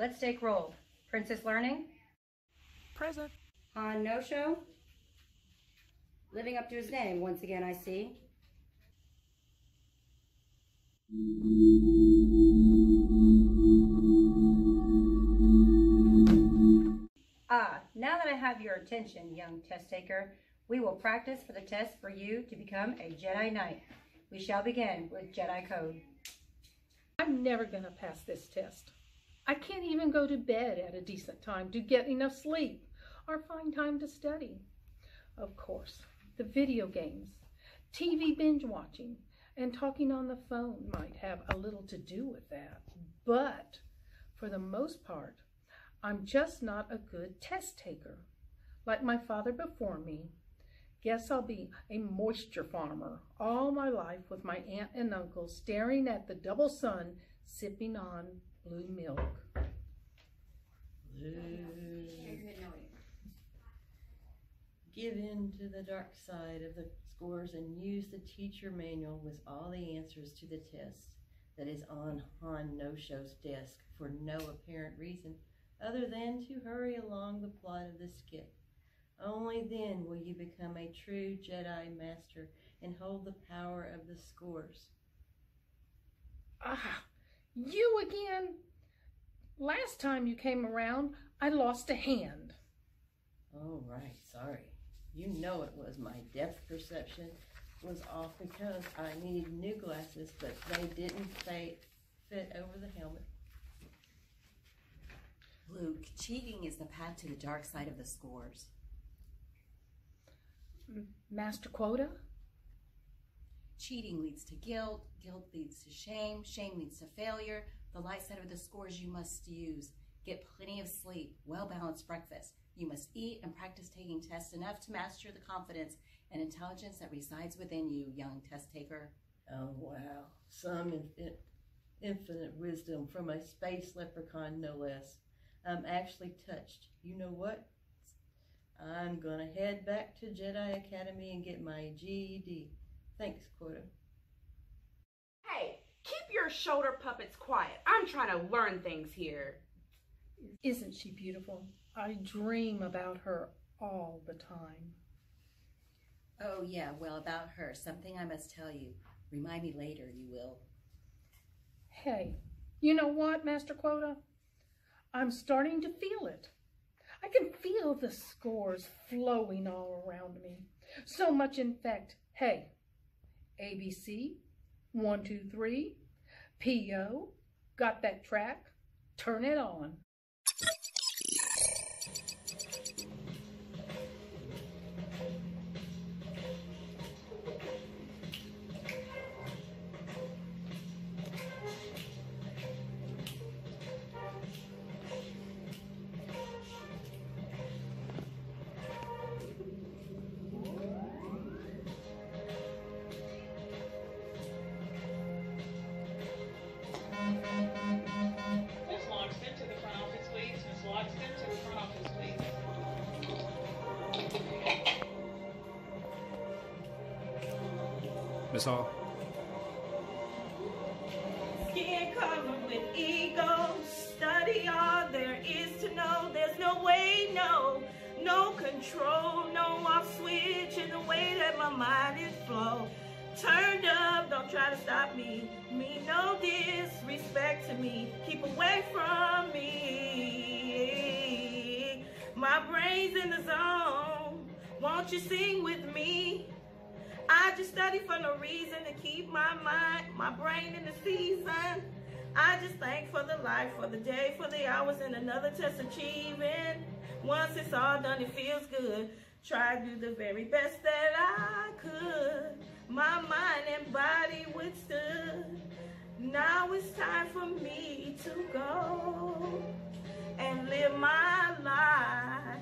Let's take roll. Princess Learning? Present. Han No Show? Living up to his name once again, I see. Now that I have your attention, young test taker, we will practice for the test for you to become a Jedi Knight. We shall begin with Jedi Code. I'm never going to pass this test. I can't even go to bed at a decent time to get enough sleep or find time to study. Of course, the video games, TV binge watching, and talking on the phone might have a little to do with that. But for the most part, I'm just not a good test taker. Like my father before me, guess I'll be a moisture farmer all my life with my aunt and uncle staring at the double sun, sipping on blue milk. Give in to the dark side of the scores and use the teacher manual with all the answers to the test that is on Han No Show's desk for no apparent reason other than to hurry along the plot of the skit. Only then will you become a true Jedi Master and hold the power of the scores. You again? Last time you came around, I lost a hand. Oh, right, sorry. You know it was my depth perception was off because I needed new glasses, but they didn't fit over the helmet. Luke, cheating is the path to the dark side of the scores. Master Quota? Cheating leads to guilt, guilt leads to shame, shame leads to failure. The light side of the scores you must use. Get plenty of sleep, well-balanced breakfast. You must eat and practice taking tests enough to master the confidence and intelligence that resides within you, young test taker. Oh, wow. Some infinite wisdom from a space leprechaun, no less. I'm actually touched. You know what? I'm gonna head back to Jedi Academy and get my GED. Thanks, Quota. Hey, keep your shoulder puppets quiet. I'm trying to learn things here. Isn't she beautiful? I dream about her all the time. Oh yeah, well about her, something I must tell you. Remind me later, you will. Hey, you know what, Master Quota? I'm starting to feel it. I can feel the scores flowing all around me. So much in fact. Hey, ABC, 1, 2, 3, PO, got that track? Turn it on. Miss Hall. Skin covered with ego, study all there is to know. There's no way, no control, no off switch in the way that my mind is flow. Turned up, don't try to stop me. Mean no disrespect to me. Keep away from me. My brain's in the zone. Won't you sing with me? I just study for no reason to keep my mind, my brain in the season. I just thank for the life, for the day, for the hours, and another test achieving. Once it's all done, it feels good. Try to do the very best that I could. My mind and body withstood. Now it's time for me to go and live my life.